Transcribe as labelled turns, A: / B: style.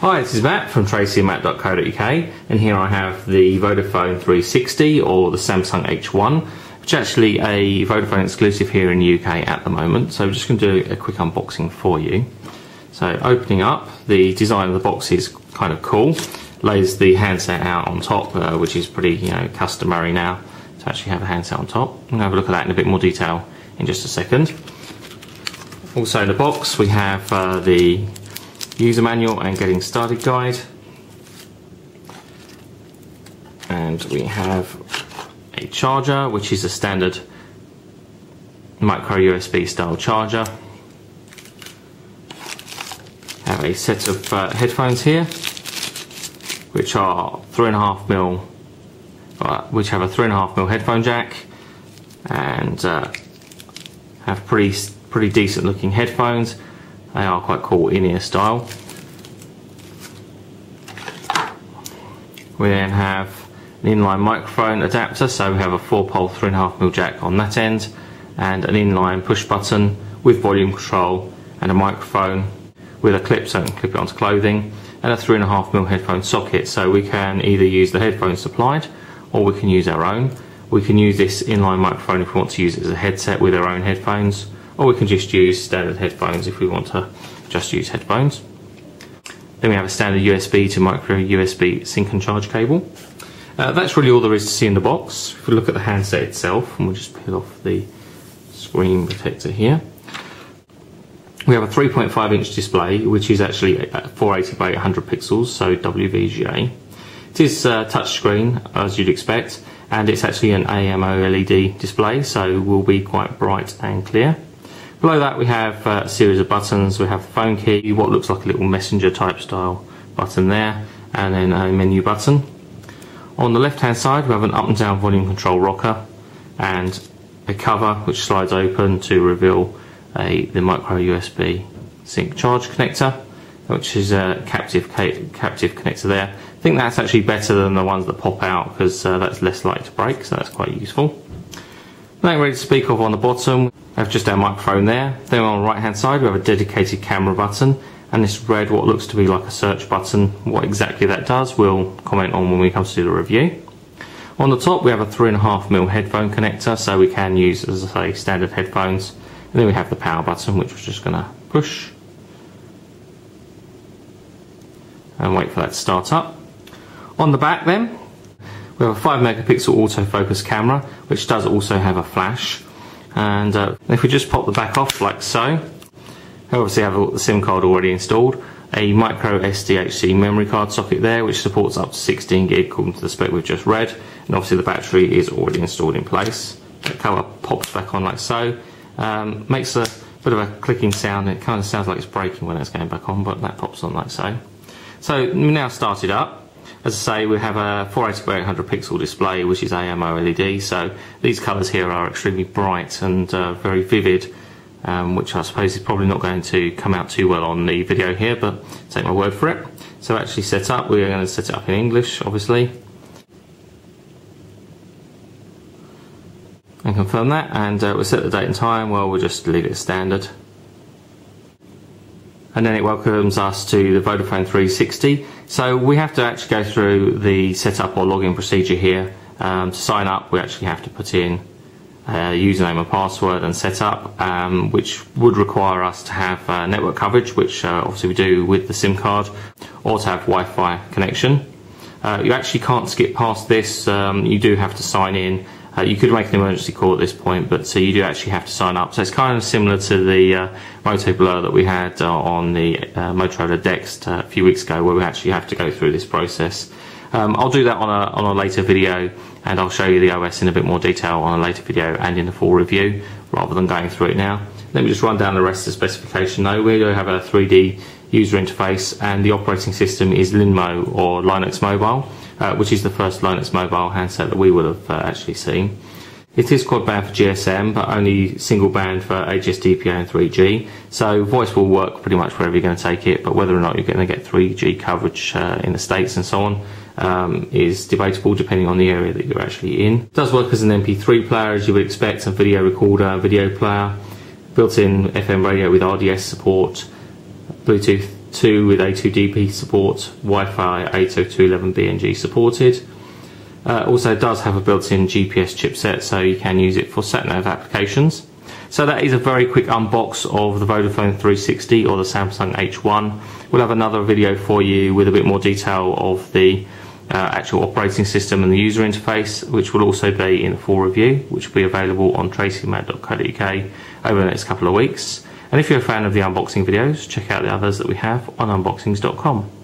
A: Hi, this is Matt from tracyandmatt.co.uk, and here I have the Vodafone 360 or the Samsung H1, which is actually a Vodafone exclusive here in the UK at the moment. So I'm just going to do a quick unboxing for you. So opening up, the design of the box is kind of cool. Lays the handset out on top, which is pretty customary now to actually have a handset on top. I'm going to have a look at that in a bit more detail in just a second. Also in the box we have the user manual and getting started guide, and we have a charger, which is a standard micro USB style charger. Have a set of headphones here, which are 3.5mm, which have a 3.5mm headphone jack, and have pretty decent looking headphones. They are quite cool in-ear style. We then have an inline microphone adapter, so we have a 4-pole 3.5mm jack on that end, and an inline push button with volume control and a microphone with a clip so we can clip it onto clothing, and a 3.5mm headphone socket, so we can either use the headphones supplied or we can use our own. We can use this inline microphone if we want to use it as a headset with our own headphones, or we can just use standard headphones if we want to just use headphones. Then we have a standard USB to micro USB sync and charge cable. That's really all there is to see in the box. If we look at the handset itself, and we'll just peel off the screen protector here, we have a 3.5-inch display, which is actually 480 by 800 pixels, so WVGA. It is touchscreen, as you'd expect, and it's actually an AMO LED display, so will be quite bright and clear. Below that we have a series of buttons. We have the phone key, what looks like a little messenger type style button there, and then a menu button. On the left hand side we have an up and down volume control rocker and a cover which slides open to reveal the micro USB sync charge connector, which is a captive connector there. I think that's actually better than the ones that pop out, because that's less likely to break, so that's quite useful. Nothing ready to speak of on the bottom. We have just our microphone there. Then on the right hand side we have a dedicated camera button, and this red what looks to be like a search button. What exactly that does we'll comment on when we come to do the review. On the top we have a 3.5mm headphone connector, so we can use, as I say, standard headphones. And then we have the power button, which we're just going to push and wait for that to start up. On the back then we have a 5-megapixel autofocus camera, which does also have a flash, and if we just pop the back off like so, we obviously have the SIM card already installed, a micro SDHC memory card socket there which supports up to 16 gig according to the spec we've just read, and obviously the battery is already installed in place. The cover pops back on like so, makes a bit of a clicking sound. It kind of sounds like it's breaking when it's going back on, but that pops on like so. So we now start it up. As I say, we have a 480 by 800 pixel display, which is AMO LED, so these colours here are extremely bright and very vivid, which I suppose is probably not going to come out too well on the video here, but take my word for it. So actually set up, we're going to set it up in English, obviously, and confirm that, and we'll set the date and time. Well, we'll just leave it as standard. And then it welcomes us to the Vodafone 360. So we have to actually go through the setup or login procedure here. To sign up we actually have to put in a username and password and set up, which would require us to have network coverage, which obviously we do with the SIM card, or to have Wi-Fi connection. You actually can't skip past this. You do have to sign in. You could make an emergency call at this point, but you do actually have to sign up. So it's kind of similar to the Moto Blur that we had on the Motorola Dext a few weeks ago, where we actually have to go through this process. I'll do that on a later video, and I'll show you the OS in a bit more detail on a later video and in a full review, rather than going through it now. Let me just run down the rest of the specification though. We do have a 3D user interface, and the operating system is Linmo or Linux Mobile, which is the first Linux Mobile handset that we would have actually seen. It is quad band for GSM, but only single band for HSDPA and 3G, so voice will work pretty much wherever you're going to take it, but whether or not you're going to get 3G coverage in the States and so on is debatable depending on the area that you're actually in. It does work as an MP3 player, as you would expect, a video recorder, video player, built-in FM radio with RDS support, Bluetooth 2 with A2DP support, Wi-Fi 802.11bng supported. Also does have a built-in GPS chipset, so you can use it for sat-nav applications. So that is a very quick unbox of the Vodafone 360 or the Samsung H1. We'll have another video for you with a bit more detail of the actual operating system and the user interface, which will also be in a full review, which will be available on tracymatt.co.uk over the next couple of weeks. And if you're a fan of the unboxing videos, check out the others that we have on unboxings.com.